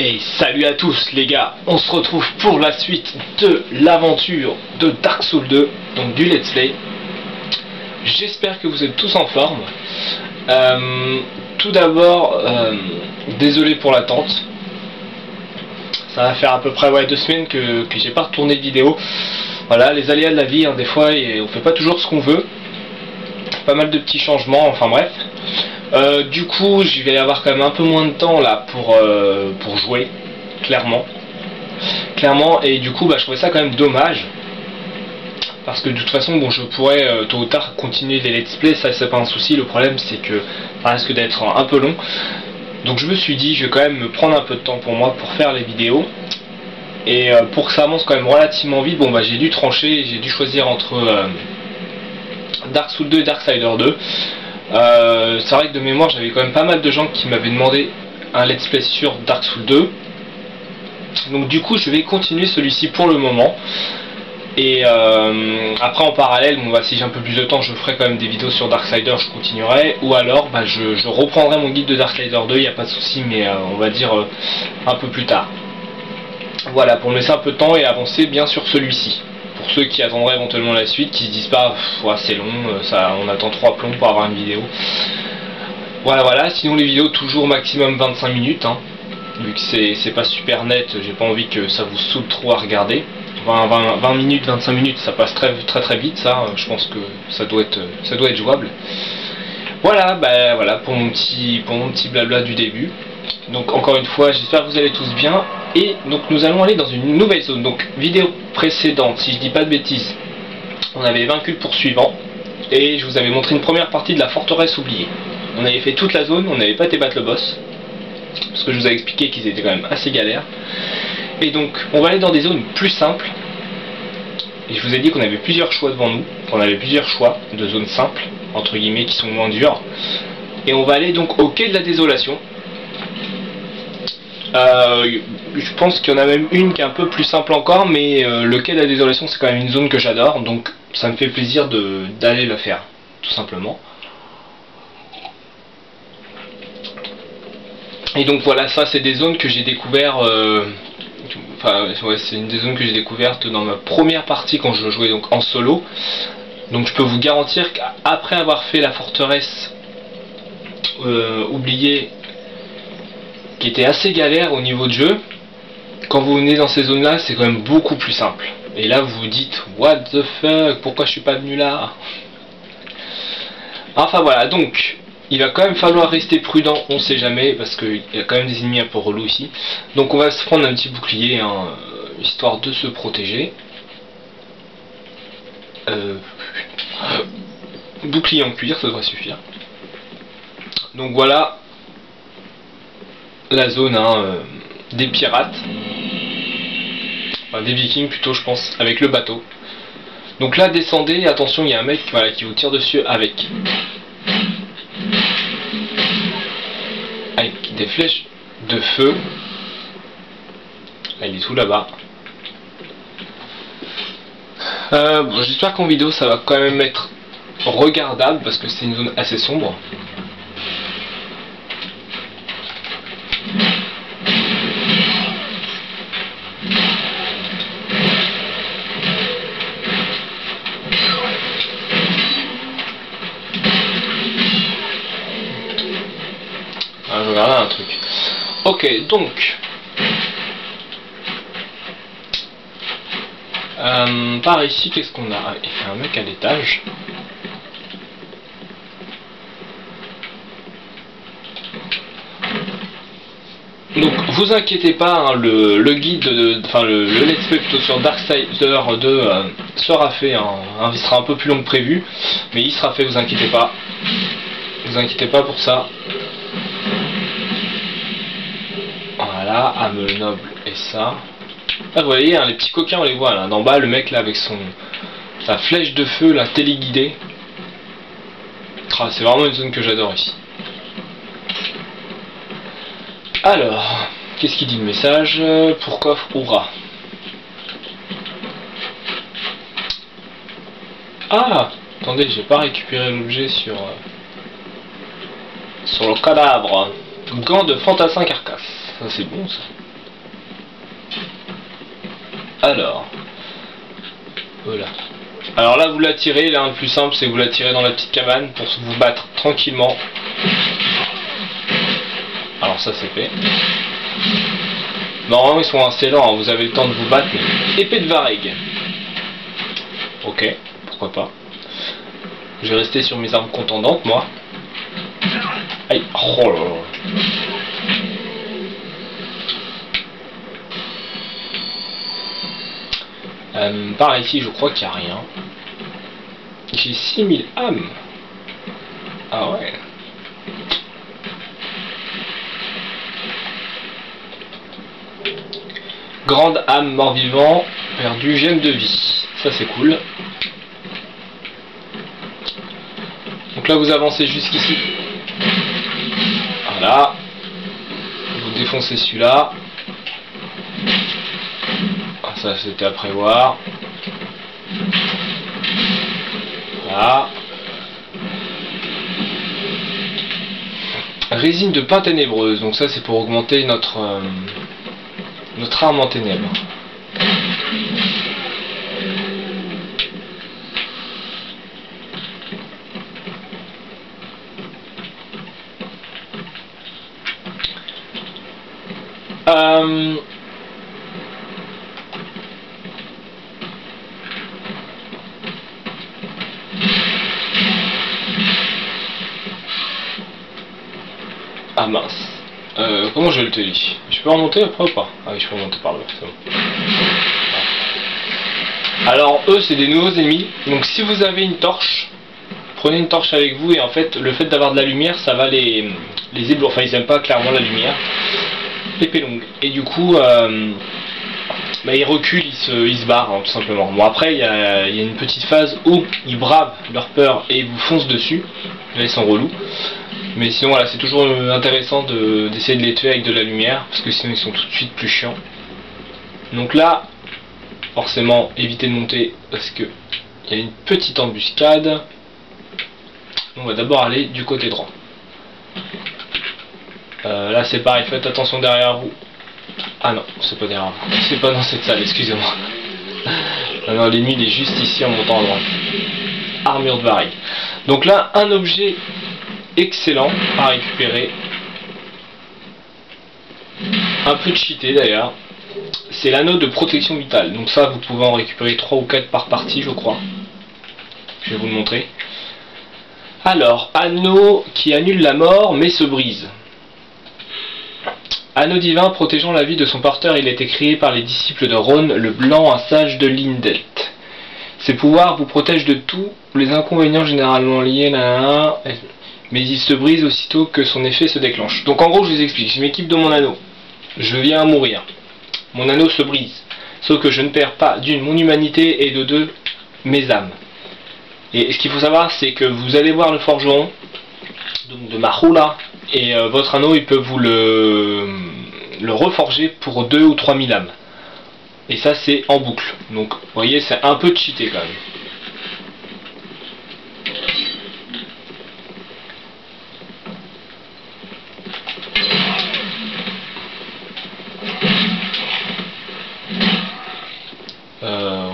Et salut à tous les gars, on se retrouve pour la suite de l'aventure de Dark Souls 2, donc du let's play. J'espère que vous êtes tous en forme. Tout d'abord, désolé pour l'attente. Ça va faire à peu près 2 semaines que j'ai pas retourné de vidéo. Voilà, les aléas de la vie, hein, des fois on fait pas toujours ce qu'on veut. Pas mal de petits changements, enfin bref. Du coup, je vais avoir quand même un peu moins de temps là pour jouer, clairement. Et du coup, je trouvais ça quand même dommage. Parce que de toute façon, bon, je pourrais tôt ou tard continuer les let's play, ça c'est pas un souci. Le problème c'est que ça risque d'être un peu long. Donc je me suis dit, je vais quand même me prendre un peu de temps pour moi pour faire les vidéos. Et pour que ça avance quand même relativement vite, bon j'ai dû trancher, j'ai dû choisir entre Dark Souls 2 et Darksider 2. C'est vrai que de mémoire j'avais quand même pas mal de gens qui m'avaient demandé un let's play sur Dark Souls 2. Donc du coup je vais continuer celui-ci pour le moment. Et après en parallèle, si j'ai un peu plus de temps, je ferai quand même des vidéos sur Darksider, je continuerai. Ou alors je reprendrai mon guide de Darksider 2, il n'y a pas de souci, mais on va dire un peu plus tard. Voilà, pour me laisser un peu de temps et avancer bien sur celui-ci. Pour ceux qui attendraient éventuellement la suite, qui se disent pas c'est long, on attend 3 plombs pour avoir une vidéo. Voilà, sinon les vidéos toujours maximum 25 minutes, hein. Vu que c'est pas super net, j'ai pas envie que ça vous saoule trop à regarder. 20 minutes, 25 minutes, ça passe très vite, ça, je pense que ça doit être jouable. Voilà, voilà pour mon petit blabla du début. Donc encore une fois, j'espère que vous allez tous bien. Et donc nous allons aller dans une nouvelle zone. Donc vidéo précédente, si je dis pas de bêtises, on avait vaincu le poursuivant. Et je vous avais montré une première partie de la forteresse oubliée. On avait fait toute la zone, on n'avait pas été battre le boss. Parce que je vous avais expliqué qu'ils étaient quand même assez galères. Et donc on va aller dans des zones plus simples. Et je vous ai dit qu'on avait plusieurs choix devant nous. Qu'on avait plusieurs choix de zones simples, entre guillemets, qui sont moins dures. Et on va aller donc au quai de la désolation. Je pense qu'il y en a même une qui est un peu plus simple encore, mais le quai de la désolation c'est quand même une zone que j'adore, donc ça me fait plaisir d'aller le faire, tout simplement. Et donc voilà, ça c'est des zones que j'ai découvert, c'est une des zones que j'ai découvertes dans ma première partie quand je jouais donc en solo. Donc je peux vous garantir qu'après avoir fait la forteresse oubliée, qui était assez galère au niveau de jeu, quand vous venez dans ces zones là c'est quand même beaucoup plus simple. Et là vous vous dites what the fuck, pourquoi je suis pas venu là. Enfin voilà, donc il va quand même falloir rester prudent, on sait jamais, parce qu'il y a quand même des ennemis un peu relous ici. Donc on va se prendre un petit bouclier, hein, histoire de se protéger. Bouclier en cuir, ça devrait suffire. Donc voilà la zone des pirates, enfin des vikings plutôt je pense, avec le bateau. Donc là descendez, attention il y a un mec qui vous tire dessus avec des flèches de feu. Là il est tout là-bas. J'espère qu'en vidéo ça va quand même être regardable parce que c'est une zone assez sombre. Je regarde un truc. Ok, donc par ici, qu'est-ce qu'on a? Il y a un mec à l'étage. Donc vous inquiétez pas, hein, le guide, le let's play plutôt sur Darksider 2 sera fait, hein, il sera un peu plus long que prévu, mais il sera fait, vous inquiétez pas. Vous inquiétez pas pour ça. Voilà, âme noble et ça. Là vous voyez, hein, les petits coquins on les voit là, d'en bas le mec là avec sa flèche de feu, la téléguidée. C'est vraiment une zone que j'adore ici. Alors, qu'est-ce qu'il dit le message? Pour coffre Oura. Ah, attendez, j'ai pas récupéré l'objet sur le cadavre. Gants de fantassin carcasse. Ça c'est bon ça. Alors, voilà. Alors là vous la tirez, là le plus simple c'est que vous la tirez dans la petite cabane pour vous battre tranquillement. Alors ça c'est fait. Normalement ils sont assez lents, hein. Vous avez le temps de vous battre, mais épée de Vareg. Ok, pourquoi pas. Je vais rester sur mes armes contendantes moi. Aïe, oh là là. Par ici je crois qu'il n'y a rien. J'ai 6000 âmes. Ah ouais. Grande âme mort-vivant, perdu, gemme de vie. Ça c'est cool. Donc là vous avancez jusqu'ici. Voilà. Vous défoncez celui-là. Ça c'était à prévoir. Voilà. Résine de pain ténébreuse. Donc ça c'est pour augmenter notre arme en ténèbres. Ah mince. Comment je le télé? Je peux remonter après ou pas? Ah oui, je peux remonter par là, c'est bon. Alors eux c'est des nouveaux ennemis, donc si vous avez une torche, prenez une torche avec vous et en fait le fait d'avoir de la lumière ça va les éblouir, enfin ils aiment pas clairement la lumière. Épée longue. Et du coup ils reculent, ils se barrent hein, tout simplement. Bon après il y a une petite phase où ils bravent leur peur et ils vous foncent dessus, là ils sont relous. Mais sinon voilà, c'est toujours intéressant d'essayer de les tuer avec de la lumière, parce que sinon ils sont tout de suite plus chiants. Donc là, forcément, évitez de monter, parce que il y a une petite embuscade. On va d'abord aller du côté droit. Là c'est pareil, faites attention derrière vous. Ah non, c'est pas derrière vous. C'est pas dans cette salle, excusez-moi. Non, l'ennemi il est juste ici en montant à droite. Armure de Vareg. Donc là, un objet excellent à récupérer, un peu cheaté d'ailleurs, c'est l'anneau de protection vitale. Donc ça vous pouvez en récupérer 3 ou 4 par partie je crois. Je vais vous le montrer. Alors, anneau qui annule la mort mais se brise. Anneau divin protégeant la vie de son porteur, il a été créé par les disciples de Ron le Blanc, un sage de Lindelt. Ses pouvoirs vous protègent de tous les inconvénients généralement liés à mais il se brise aussitôt que son effet se déclenche. Donc en gros je vous explique, je m'équipe de mon anneau, je viens à mourir, mon anneau se brise, sauf que je ne perds pas d'une mon humanité et de deux mes âmes. Et ce qu'il faut savoir c'est que vous allez voir le forgeron, donc de Mahula, et votre anneau il peut vous le reforger pour 2 ou 3 000 âmes. Et ça c'est en boucle, donc vous voyez c'est un peu cheaté quand même.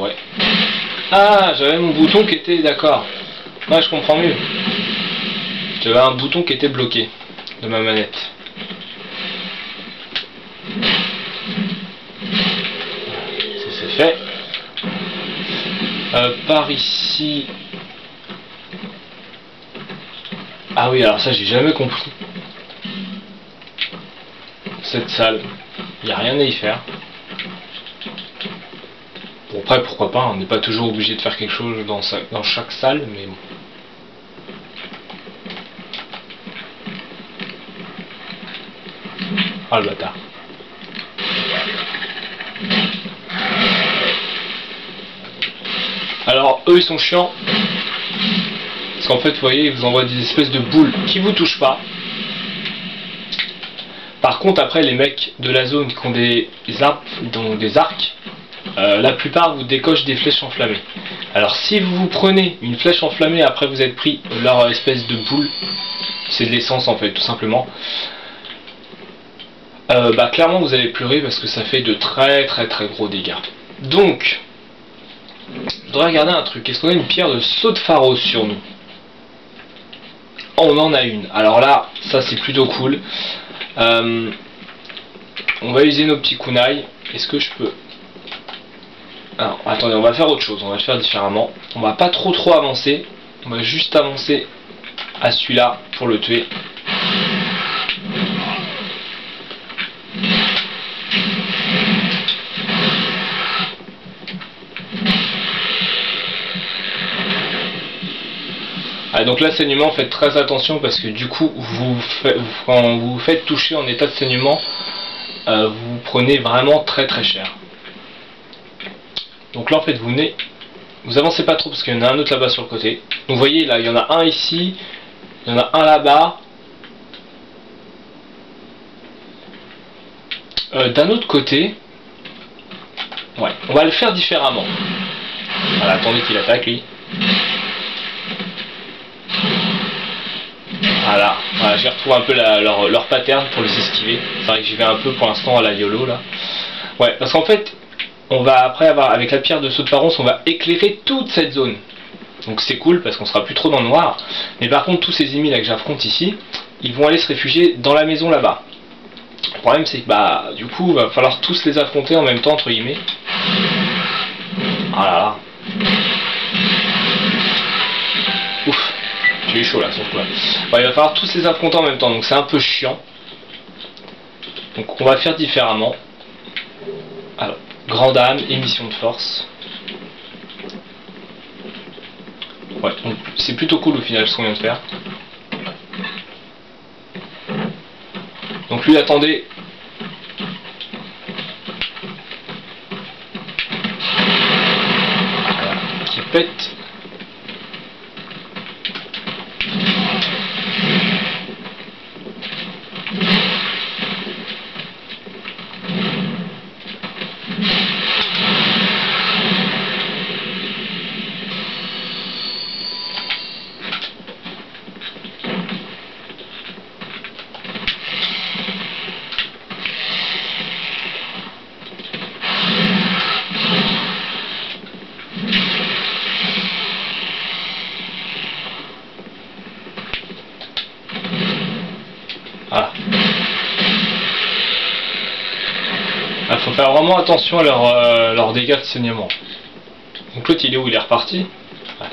Ouais. Ah, j'avais mon bouton qui était d'accord. Ouais, je comprends mieux. J'avais un bouton qui était bloqué de ma manette. Ça c'est fait. Par ici. Ah oui, alors ça j'ai jamais compris. Cette salle, il n'y a rien à y faire. Bon après pourquoi pas, on n'est pas toujours obligé de faire quelque chose dans chaque salle, mais bon. Ah le bâtard. Alors eux ils sont chiants. Parce qu'en fait vous voyez ils vous envoient des espèces de boules qui vous touchent pas. Par contre après les mecs de la zone qui ont des arcs, la plupart vous décochent des flèches enflammées. Alors si vous prenez une flèche enflammée après vous êtes pris leur espèce de boule, c'est de l'essence en fait tout simplement, clairement vous allez pleurer parce que ça fait de très gros dégâts. Donc, je voudrais regarder un truc. Est-ce qu'on a une pierre de saut de Pharos sur nous? Oh, on en a une. Alors là, ça c'est plutôt cool. On va user nos petits kunai. Est-ce que je peux... Alors, attendez, on va faire autre chose. On va le faire différemment. On va pas trop avancer. On va juste avancer à celui-là pour le tuer. Ah, donc là, saignement, faites très attention parce que du coup, quand vous vous faites toucher en état de saignement, vous prenez vraiment très cher. Donc là, en fait, vous avancez pas trop parce qu'il y en a un autre là-bas sur le côté. Donc vous voyez, là, il y en a un ici, il y en a un là-bas. D'un autre côté, ouais, on va le faire différemment. Voilà, attendez qu'il attaque, lui. Voilà, j'ai retrouvé un peu leur pattern pour les esquiver. C'est vrai que j'y vais un peu pour l'instant à la YOLO là. Ouais, parce qu'en fait, on va après avoir, avec la pierre de saut de Pharos, on va éclairer toute cette zone. Donc c'est cool parce qu'on sera plus trop dans le noir. Mais par contre, tous ces ennemis là que j'affronte ici, ils vont aller se réfugier dans la maison là-bas. Le problème c'est que bah du coup, il va falloir tous les affronter en même temps entre guillemets. Ah là là. Ouf. J'ai eu chaud là, son coup là. Bon, il va falloir tous les affronter en même temps, donc c'est un peu chiant. Donc on va faire différemment. Alors, grande âme, émission de force. Ouais, donc c'est plutôt cool au final ce qu'on vient de faire. Donc lui, attendez. Voilà, qui pète. Voilà. Il faut faire vraiment attention à leurs dégâts de saignement. Donc l'autre il est où? Il est reparti. Ouais.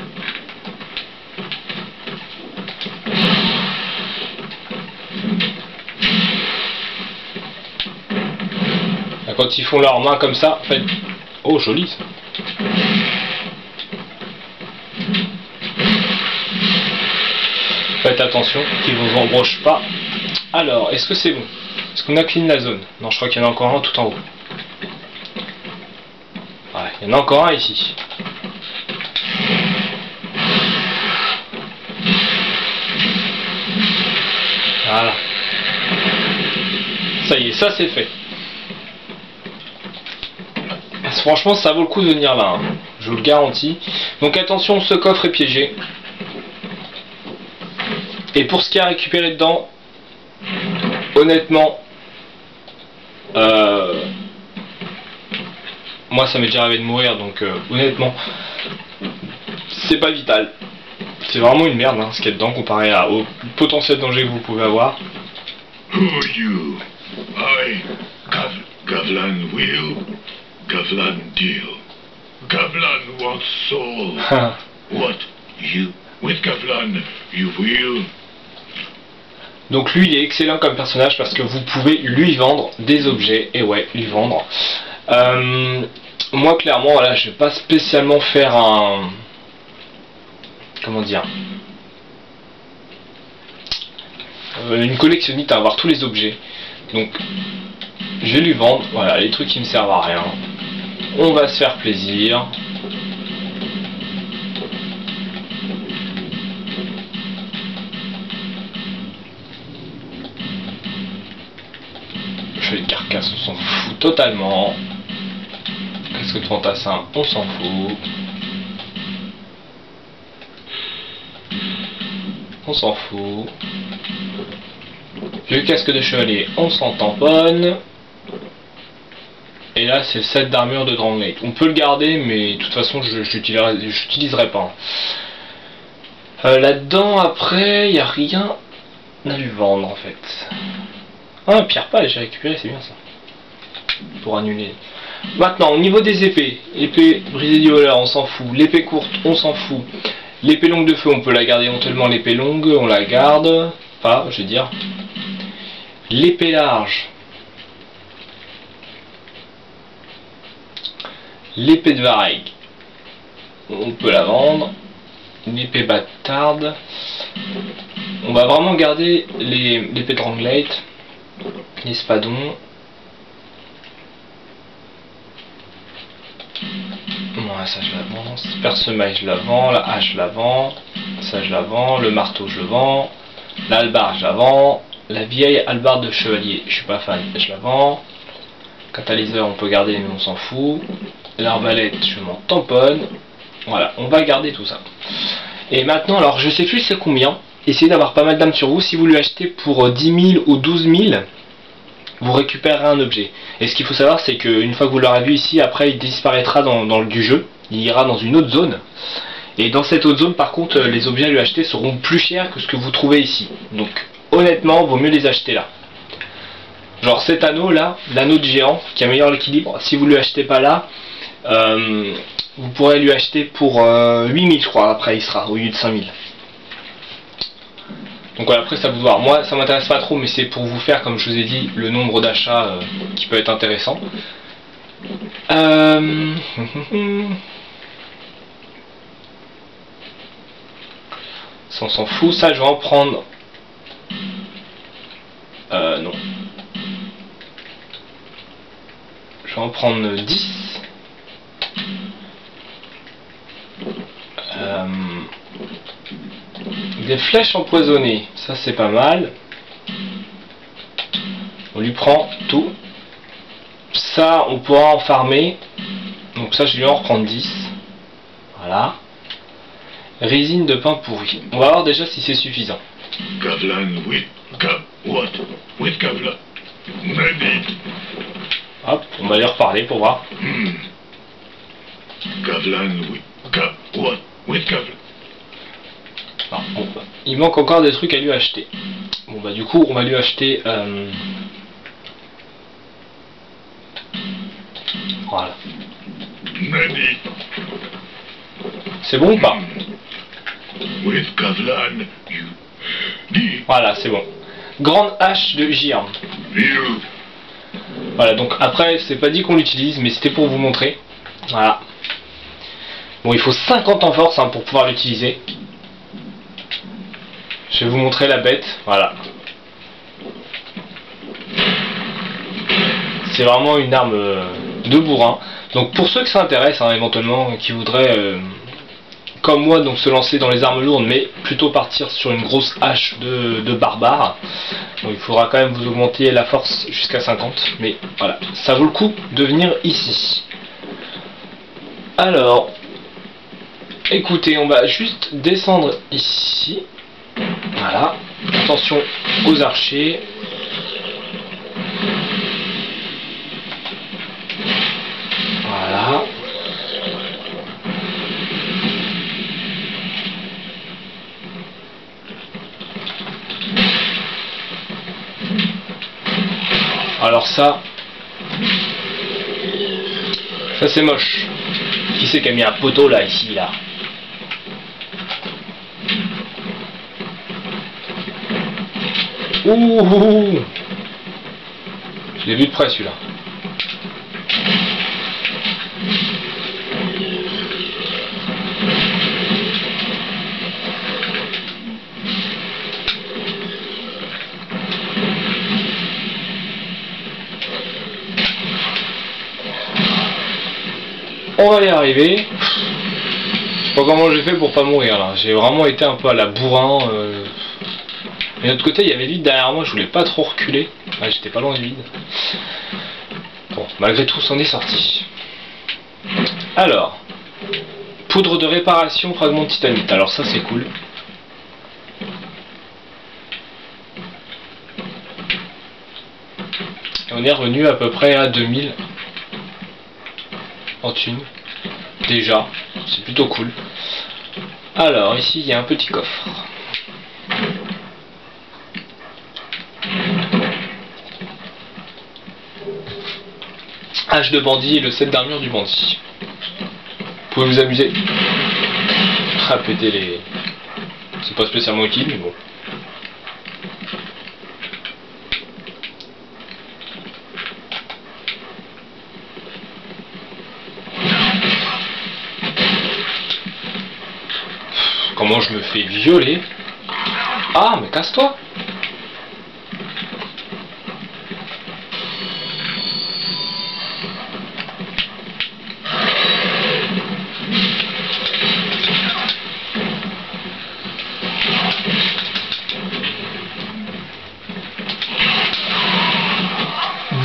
Là, quand ils font leurs mains comme ça, en fait... Oh joli ça. Faites attention qu'ils ne vous embrochent pas. Alors, est-ce que c'est bon? Est-ce qu'on a clean la zone? Non, je crois qu'il y en a encore un tout en haut. Ouais, il y en a encore un ici. Voilà. Ça y est, ça c'est fait. Franchement, ça vaut le coup de venir là, hein. Je vous le garantis. Donc attention, ce coffre est piégé. Et pour ce qu'il y a à récupérer dedans, honnêtement, moi ça m'est déjà arrivé de mourir, donc honnêtement, c'est pas vital. C'est vraiment une merde hein, ce qu'il y a dedans comparé au potentiel danger que vous pouvez avoir. Who are you? I, Gavlan will, Gavlan deal. Gavlan wants soul. What? You? With Gavlan, you will? Donc lui il est excellent comme personnage parce que vous pouvez lui vendre des objets, et ouais, lui vendre. Moi clairement, voilà, je vais pas spécialement faire un... Comment dire, une collectionnite à avoir tous les objets. Donc je vais lui vendre, voilà, les trucs qui me servent à rien. On va se faire plaisir. Les carcasses, on s'en fout totalement. Casque de fantassin, on s'en fout. On s'en fout. Vieux casque de chevalier, on s'en tamponne. Et là c'est le set d'armure de Dranglade. On peut le garder mais de toute façon je l'utiliserai pas. Là-dedans après il n'y a rien à lui vendre en fait. Ah, pierre pâle j'ai récupéré, c'est bien ça. Pour annuler. Maintenant au niveau des épées, épée brisée du voleur on s'en fout, l'épée courte on s'en fout, l'épée longue de feu on peut la garder éventuellement, l'épée longue on la garde, pas je veux dire. L'épée large, l'épée de Vareg on peut la vendre, l'épée bâtarde, on va vraiment garder l'épée de Dranglade, l'espadon. Ouais, ça je la vends, perce-maille je la vends, la hache je la vends, ça je la vends, le marteau je le vends, l'albarde je la vends, la vieille albarde de chevalier, je suis pas fan, je la vends, catalyseur on peut garder mais on s'en fout, l'arbalète je m'en tamponne, voilà, on va garder tout ça. Et maintenant, alors je sais plus c'est combien, essayez d'avoir pas mal d'âmes sur vous, si vous lui achetez pour 10 000 ou 12 000, vous récupérerez un objet. Et ce qu'il faut savoir c'est qu'une fois que vous l'aurez vu ici, après il disparaîtra dans du jeu, il ira dans une autre zone. Et dans cette autre zone par contre les objets à lui acheter seront plus chers que ce que vous trouvez ici. Donc honnêtement vaut mieux les acheter là. Genre cet anneau là, l'anneau de géant qui améliore l'équilibre, si vous ne lui achetez pas là, vous pourrez lui acheter pour 8000 je crois, après il sera au lieu de 5000. Donc voilà, après ça vous voir. Moi ça m'intéresse pas trop mais c'est pour vous faire comme je vous ai dit le nombre d'achats qui peut être intéressant. Ça on s'en fout, ça je vais en prendre. Non. Je vais en prendre 10. Des flèches empoisonnées, ça c'est pas mal. On lui prend tout. Ça on pourra en farmer. Donc ça je vais en reprendre 10. Voilà. Résine de pain pourri. On va voir déjà si c'est suffisant. Gavlan with what? With Gavlan. Ready. Hop, on va les reparler pour voir. Gavlan with what? With Gavlan. Ah, bon, il manque encore des trucs à lui acheter. Bon bah du coup on va lui acheter voilà. Ready. C'est bon ou pas? With Gavlan, you. Voilà, c'est bon. Grande hache de Girm. You. Voilà, donc après c'est pas dit qu'on l'utilise mais c'était pour vous montrer. Voilà. Bon, il faut 50 en force hein, pour pouvoir l'utiliser. Je vais vous montrer la bête, voilà. C'est vraiment une arme de bourrin. Donc pour ceux que ça intéresse, hein, éventuellement, qui voudraient, comme moi, donc se lancer dans les armes lourdes, mais plutôt partir sur une grosse hache de barbare. Donc il faudra quand même vous augmenter la force jusqu'à 50. Mais voilà, ça vaut le coup de venir ici. Alors, écoutez, on va juste descendre ici. Voilà, attention aux archers. Voilà. Alors ça c'est moche. Qui c'est qui a mis un poteau là, ici, là? Ouh, je l'ai vu de près celui-là. On va y arriver. Je sais pas comment j'ai fait pour pas mourir là. J'ai vraiment été un peu à la bourrin. Mais de l'autre côté, il y avait vide derrière moi, je voulais pas trop reculer. Ah, j'étais pas loin du vide. Bon, malgré tout, c'en est sorti. Alors, poudre de réparation, fragment de titanite. Alors ça, c'est cool. Et on est revenu à peu près à 2000. en thune. Déjà, c'est plutôt cool. Alors ici il y a un petit coffre. Hache de bandit et le set d'armure du bandit. Vous pouvez vous amuser à péter les... C'est pas spécialement utile mais bon. Comment je me fais violer? Ah mais casse-toi!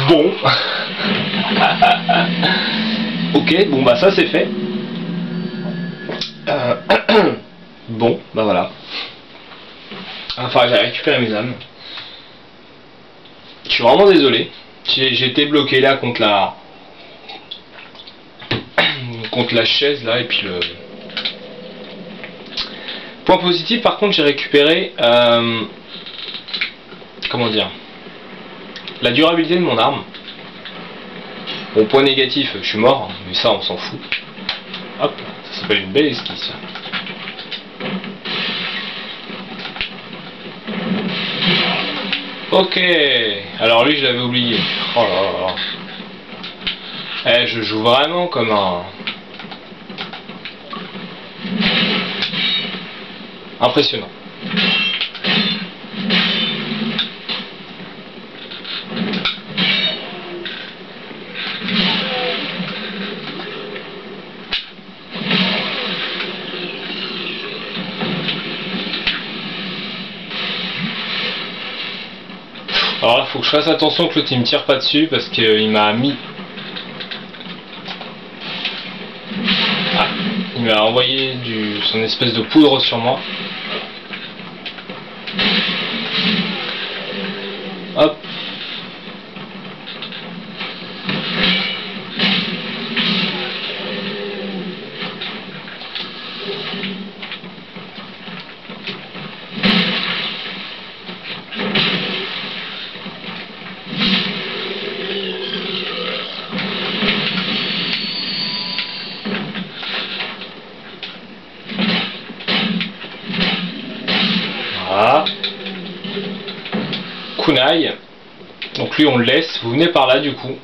Bon. Ok, bon bah ça c'est fait. Bon, bah voilà. Enfin, j'ai récupéré mes âmes. Je suis vraiment désolé. J'ai été bloqué là contre la chaise là et puis le point positif. Par contre, j'ai récupéré comment dire, la durabilité de mon arme. Bon, point négatif, je suis mort, hein, mais ça on s'en fout. Hop, ça s'appelle une belle esquisse. Ok, alors lui je l'avais oublié. Oh là là. Eh, je joue vraiment comme un... Impressionnant. Alors là, faut que je fasse attention que l'autre il me tire pas dessus parce qu'il m'a mis... Ah, il m'a envoyé son espèce de poudre sur moi. Hop. Voilà. Kunai. Donc lui on le laisse, vous venez par là du coup.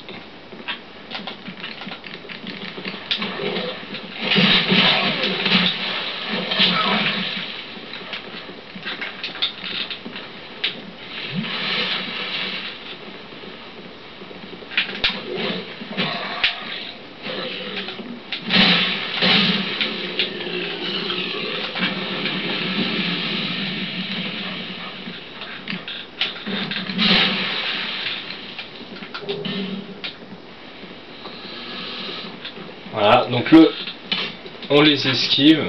Voilà, donc on les esquive.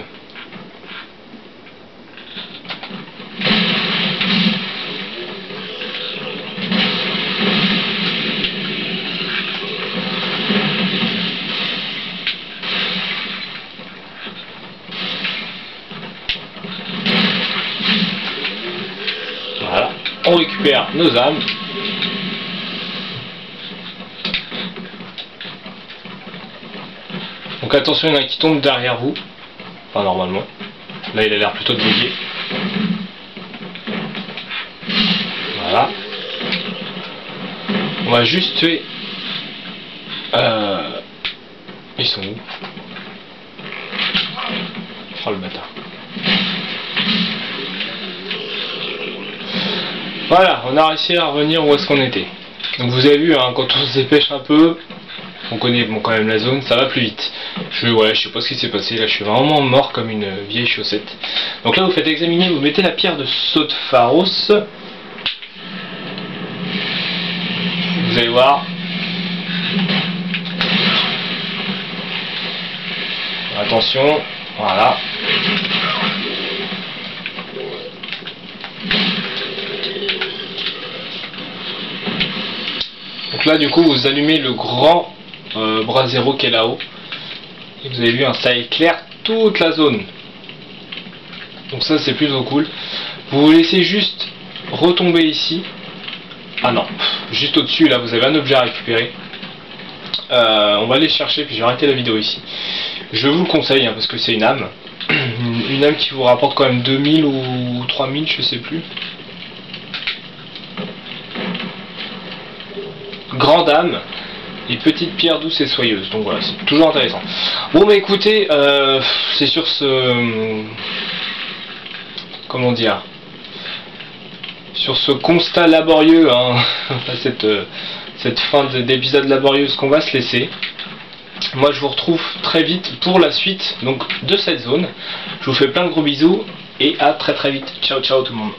Voilà, on récupère nos âmes. Donc attention, il y en a qui tombe derrière vous. Enfin normalement. Là il a l'air plutôt de bouger. Voilà. On va juste tuer... Ils sont où? Oh le bâtard. Voilà, on a réussi à revenir où est-ce qu'on était. Donc vous avez vu, hein, quand on se dépêche un peu, on connaît bon, quand même la zone, ça va plus vite. Je sais pas ce qui s'est passé, là je suis vraiment mort comme une vieille chaussette. Donc là vous faites examiner, vous mettez la pierre de Sotpharos. Vous allez voir. Attention, voilà. Donc là du coup vous allumez le grand brasero qui est là-haut. Et vous avez vu, hein, ça éclaire toute la zone. Donc ça c'est plutôt cool. Vous vous laissez juste retomber ici. Ah non, juste au-dessus là vous avez un objet à récupérer. On va aller chercher puis je vais arrêter la vidéo ici. Je vous le conseille hein, parce que c'est une âme. Une âme qui vous rapporte quand même 2000 ou 3000 je sais plus. Grande âme et petite pierre douce et soyeuse. Donc voilà, c'est toujours intéressant. Bon bah écoutez, c'est sur ce... Comment dire, sur ce constat laborieux, hein, cette fin d'épisode laborieuse qu'on va se laisser. Moi je vous retrouve très vite pour la suite donc de cette zone. Je vous fais plein de gros bisous et à très très vite. Ciao ciao tout le monde.